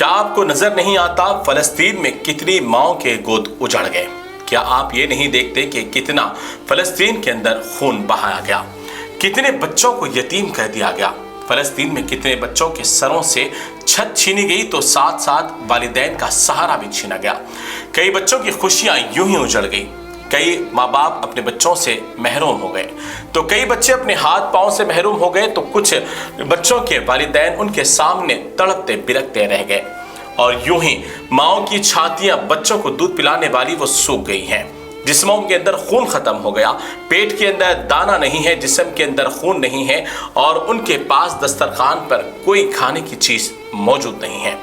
क्या आपको नजर नहीं आता फलस्तीन में कितनी माओं के गोद उजड़ गए? क्या आप ये नहीं देखते कि कितना फलस्तीन के अंदर खून बहाया गया, कितने बच्चों को यतीम कर दिया गया, फलस्तीन में कितने बच्चों के सरों से छत छीनी गई तो साथ साथ वालिदैन का सहारा भी छीना गया। कई बच्चों की खुशियां यूं ही उजड़ गई, कई माँ बाप अपने बच्चों से महरूम हो गए, तो कई बच्चे अपने हाथ पांव से महरूम हो गए, तो कुछ बच्चों के वालिदैन उनके सामने तड़पते बिलखते रह गए। और यूं ही माओं की छातियां बच्चों को दूध पिलाने वाली वो सूख गई हैं। जिस्मों के अंदर खून खत्म हो गया, पेट के अंदर दाना नहीं है, जिस्म के अंदर खून नहीं है, और उनके पास दस्तरखान पर कोई खाने की चीज मौजूद नहीं है।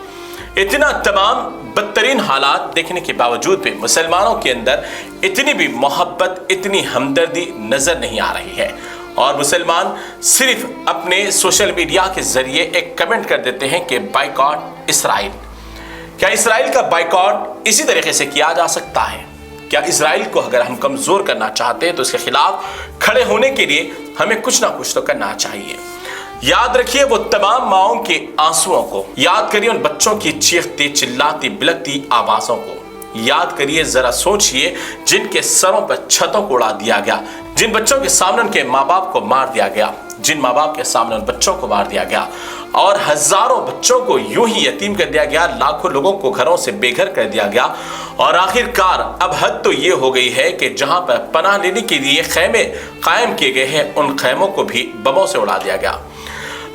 इतना तमाम बदतरीन हालात देखने के बावजूद भी मुसलमानों के अंदर इतनी भी मोहब्बत, इतनी हमदर्दी नजर नहीं आ रही है। और मुसलमान सिर्फ अपने सोशल मीडिया के जरिए एक कमेंट कर देते हैं कि बाइकॉट इसराइल। क्या इसराइल का बाइकॉट इसी तरीके से किया जा सकता है? क्या इसराइल को अगर हम कमजोर करना चाहते हैं तो इसके खिलाफ खड़े होने के लिए हमें कुछ ना कुछ तो करना चाहिए। याद रखिए वो तमाम माओं के आंसुओं को, याद करिए उन बच्चों की चीखती चिल्लाती बिलखती आवाजों को, याद करिए, जरा सोचिए जिनके सरों पर छतों को उड़ा दिया गया, जिन बच्चों के सामने उनके माँ बाप को मार दिया गया, जिन माँ बाप के सामने उन बच्चों को मार दिया गया, और हजारों बच्चों को यूं ही यतीम कर दिया गया, लाखों लोगों को घरों से बेघर कर दिया गया। और आखिरकार अब हद तो ये हो गई है कि जहां पर पनाह लेने के लिए खैमे कायम किए गए हैं, उन खैमों को भी बमों से उड़ा दिया गया।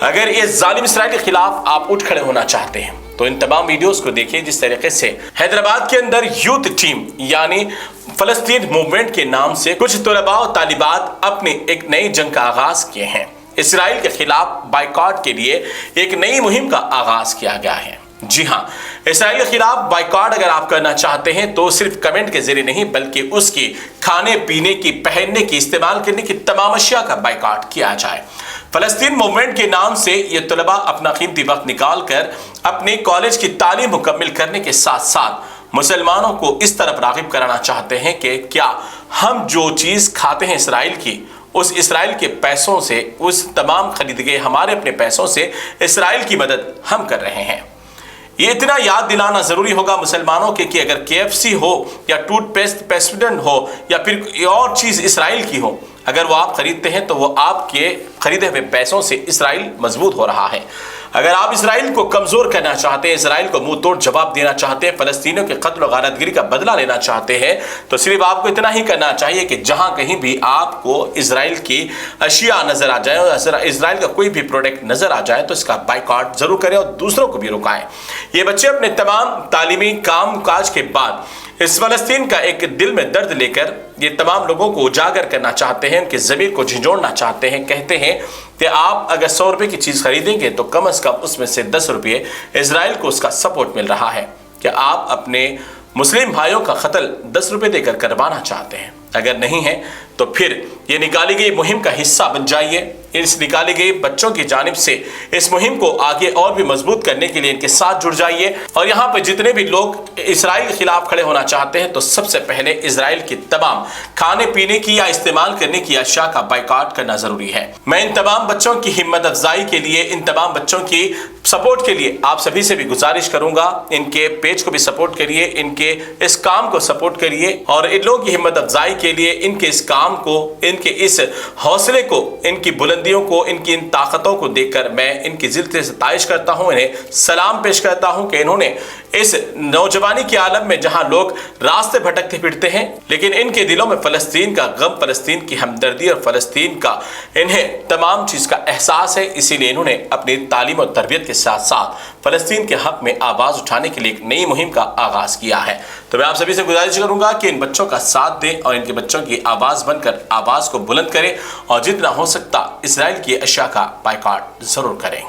अगर इस जालिम इसराइल के खिलाफ आप उठ खड़े होना चाहते हैं तो इन तमाम वीडियोस को देखिए, जिस तरीके से हैदराबाद के अंदर यूथ टीम यानी फलस्तीन मूवमेंट के नाम से कुछ तलबा और तालिबात अपनी एक नई जंग का आगाज किए हैं। इसराइल के खिलाफ बाइकॉट के लिए एक नई मुहिम का आगाज किया गया है। जी हाँ, इसराइल के खिलाफ बाइकॉट अगर आप करना चाहते हैं तो सिर्फ कमेंट के जरिए नहीं, बल्कि उसकी खाने पीने की, पहनने की, इस्तेमाल करने की तमाम अशिया का बाइकॉट किया जाए। फलस्तीन मूवमेंट के नाम से ये तलबा अपना कीमती वक्त निकाल कर अपने कॉलेज की तालीम मुकम्मल करने के साथ साथ मुसलमानों को इस तरफ रागिब कराना चाहते हैं कि क्या हम जो चीज़ खाते हैं इसराइल की, उस इसराइल के पैसों से, उस तमाम खरीद गए हमारे अपने पैसों से इसराइल की मदद हम कर रहे हैं। ये इतना याद दिलाना जरूरी होगा मुसलमानों के कि अगर KFC हो या टूथपेस्ट पेस्टिडेंट हो या फिर और चीज़ इसराइल की हो, अगर वो आप खरीदते हैं तो वो आपके खरीदे हुए पैसों से इसराइल मजबूत हो रहा है। अगर आप इसराइल को कमजोर करना चाहते हैं, इसराइल को मुंह तोड़ जवाब देना चाहते हैं, फलस्तीनियों के कत्ल और गारतगिरी का बदला लेना चाहते हैं, तो सिर्फ आपको इतना ही करना चाहिए कि जहां कहीं भी आपको इसराइल की अशिया नजर आ जाए और इसराइल का कोई भी प्रोडक्ट नजर आ जाए तो इसका बाइकॉट जरूर करें और दूसरों को भी रुकाएं। ये बच्चे अपने तमाम तालीमी काम काज के बाद इस फलस्तीन का एक दिल में दर्द लेकर ये तमाम लोगों को उजागर करना चाहते हैं, उनके ज़मीर को झिझोड़ना चाहते हैं। कहते हैं कि आप अगर 100 रुपये की चीज़ खरीदेंगे तो कम से कम उसमें से 10 रुपये इसराइल को उसका सपोर्ट मिल रहा है। क्या आप अपने मुस्लिम भाइयों का कत्ल 10 रुपये देकर करवाना चाहते हैं? अगर नहीं है तो फिर ये निकाली गई मुहिम का हिस्सा बन जाइए। इस निकाली गई बच्चों की जानिब से इस मुहिम को आगे और भी मजबूत करने के लिए इनके साथ जुड़ जाइए। और यहाँ पर जितने भी लोग इसराइल के खिलाफ खड़े होना चाहते हैं तो सबसे पहले इसराइल की तमाम खाने पीने की या इस्तेमाल करने की अशिया का बाइकॉट करना जरूरी है। मैं इन तमाम बच्चों की हिम्मत अफजाई के लिए, इन तमाम बच्चों की सपोर्ट के लिए आप सभी से भी गुजारिश करूंगा, इनके पेज को भी सपोर्ट करिए, इनके इस काम को सपोर्ट करिए और इन लोगों की हिम्मत अफजाई के लिए, इनके इस काम को, इनके इस हौसले को, इनकी बुलंदियों को, इनकी इन ताकतों को देखकर मैं इनकी दिल से सताइश करता हूं, इन्हें सलाम पेश करता हूं कि इन्होंने इस नौजवानी के आलम में जहां लोग रास्ते भटकते फिरते हैं, लेकिन इनके दिलों में फलस्तीन का गम, फलस्तीन की हमदर्दी और फलस्तीन का इन्हें तमाम चीज़ का एहसास है। इसीलिए इन्होंने अपनी तालीम और तरबियत के साथ साथ फलस्तीन के हक में आवाज़ उठाने के लिए एक नई मुहिम का आगाज़ किया है। तो मैं आप सभी से गुजारिश करूंगा कि इन बच्चों का साथ दें और इनके बच्चों की आवाज़ बनकर आवाज़ को बुलंद करें और जितना हो सकता इसराइल की अशिया का बाइकॉट ज़रूर करें।